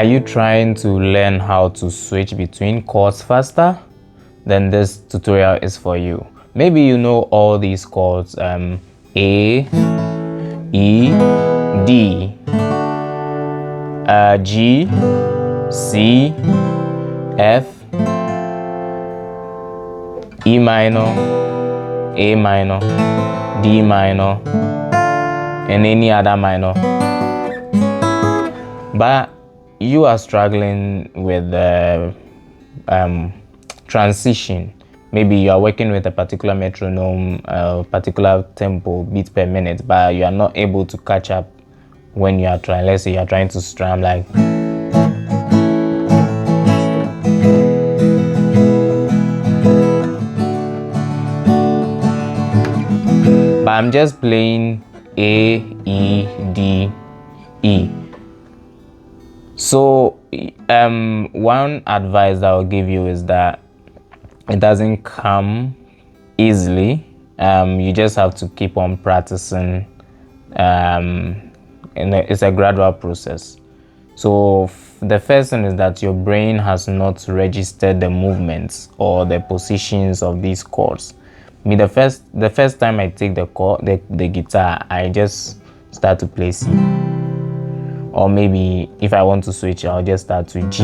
Are you trying to learn how to switch between chords faster? Then this tutorial is for you. Maybe you know all these chords, A, E, D, G, C, F, E minor, A minor, D minor, and any other minor. But you are struggling with the transition. Maybe you are working with a particular metronome, a particular tempo, beats per minute, but you are not able to catch up when you are trying. Let's say you are trying to strum like. But I'm just playing A, E, D, E. So one advice that I'll give you is that it doesn't come easily. You just have to keep on practicing, and it's a gradual process. So the first thing is that your brain has not registered the movements or the positions of these chords. The first time I take the guitar, I just start to play C. Or maybe if I want to switch, I'll just start to G.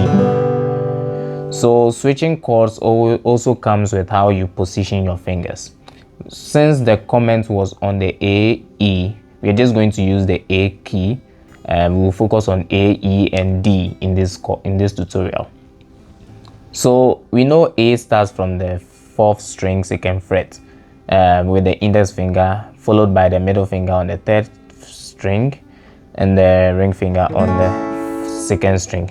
So switching chords also comes with how you position your fingers. Since the comment was on the A, E, we're just going to use the A key. We'll focus on A, E, and D in this tutorial. So we know A starts from the 4th string 2nd fret with the index finger, followed by the middle finger on the 3rd string, and the ring finger on the 2nd string.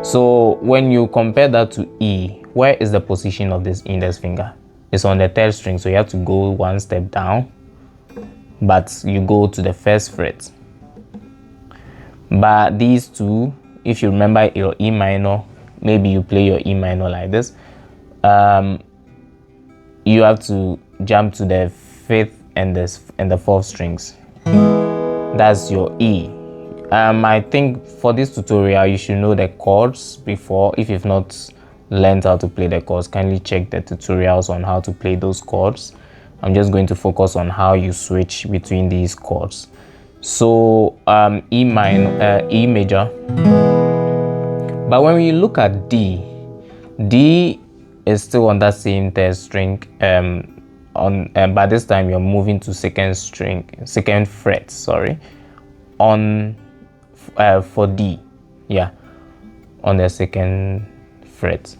So when you compare that to E, where is the position of this index finger? It's on the 3rd string, so you have to go one step down, but you go to the 1st fret. But these two, if you remember your E minor, maybe you play your E minor like this, you have to jump to the 5th and the 4th strings. That's your E. I think for this tutorial you should know the chords before. If you've not learned how to play the chords, kindly check the tutorials on how to play those chords. I'm just going to focus on how you switch between these chords. So E minor, E major. But when we look at D is still on that same 3rd string. By this time you're moving to 2nd fret, sorry, on for D, yeah, on the 2nd fret.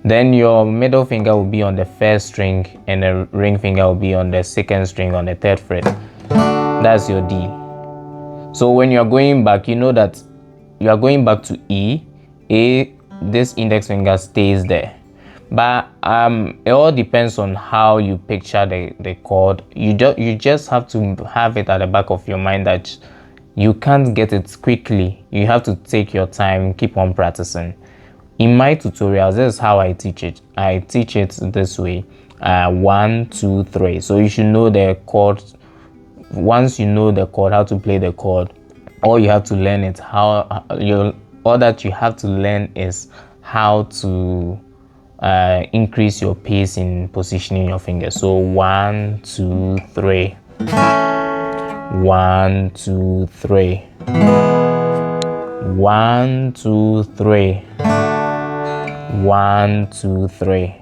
Then your middle finger will be on the 1st string and the ring finger will be on the 2nd string on the 3rd fret. That's your D. So when you're going back, you know that you are going back to E. A, this index finger stays there. But it all depends on how you picture the chord. You just have to have it at the back of your mind that you can't get it quickly. You have to take your time, keep on practicing. In my tutorials, this is how I teach it. I teach it this way: 1, 2, 3. So you should know the chord. Once you know the chord, how to play the chord, all you have to learn is all that you have to learn is how to increase your pace in positioning your fingers. So 1, 2, 3. 1, 2, 3. 1, 2, 3. 1, 2, 3.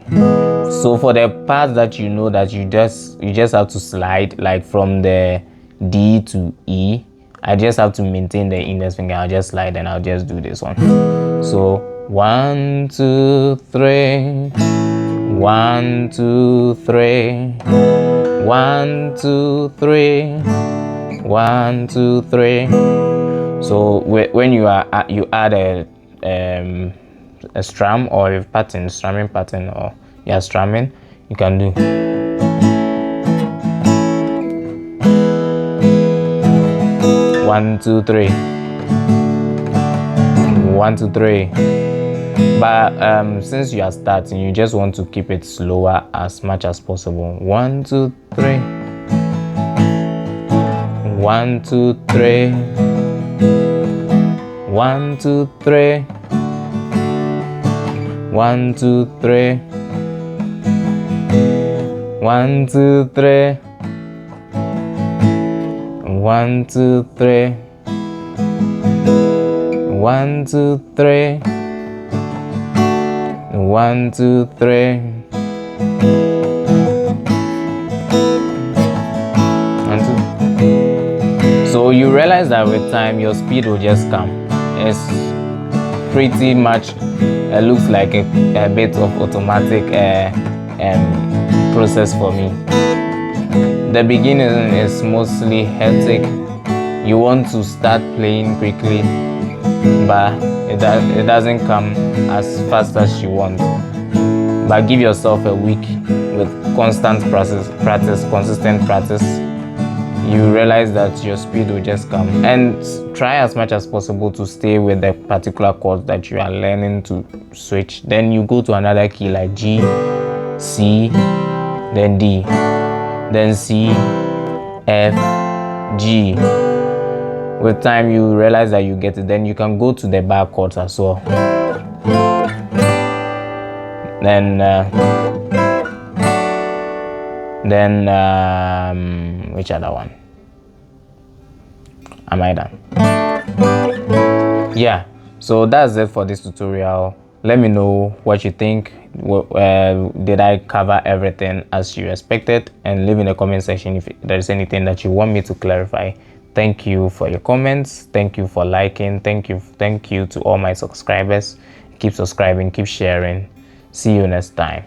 So for the parts that you know that you just have to slide, like from the D to E, I just have to maintain the index finger. I'll just slide and I'll just do this one. So 1, 2, 3. 1, 2, 3. 1, 2, 3. 1, 2, 3. So when you add a strum or a pattern, strumming pattern, or strumming, you can do 1, 2, 3. 1, 2, 3. But since you are starting, you just want to keep it slower as much as possible. 1, 2, 3. 1, 2, 3. 1, 2, 3. 1, 2, 3. 1, 2, 3. 1, 2, 3. 1, 2, 3. 1, 2, 3. 1, 2. So you realize that with time your speed will just come. It's pretty much looks like a bit of automatic process for me. The beginning is mostly hectic. You want to start playing quickly, but it doesn't come as fast as you want. But give yourself a week with consistent practice. You realize that your speed will just come. And try as much as possible to stay with the particular chord that you are learning to switch. Then you go to another key like G, C, then D, then C, F, G. With time you realize that you get it. Then you can go to the bar chords as well. Then which other one? Am I done? Yeah, so that's it for this tutorial. Let me know what you think. Did I cover everything as you expected? And leave in the comment section if there is anything that you want me to clarify. Thank you for your comments. Thank you for liking. Thank you to all my subscribers. Keep subscribing, keep sharing. See you next time.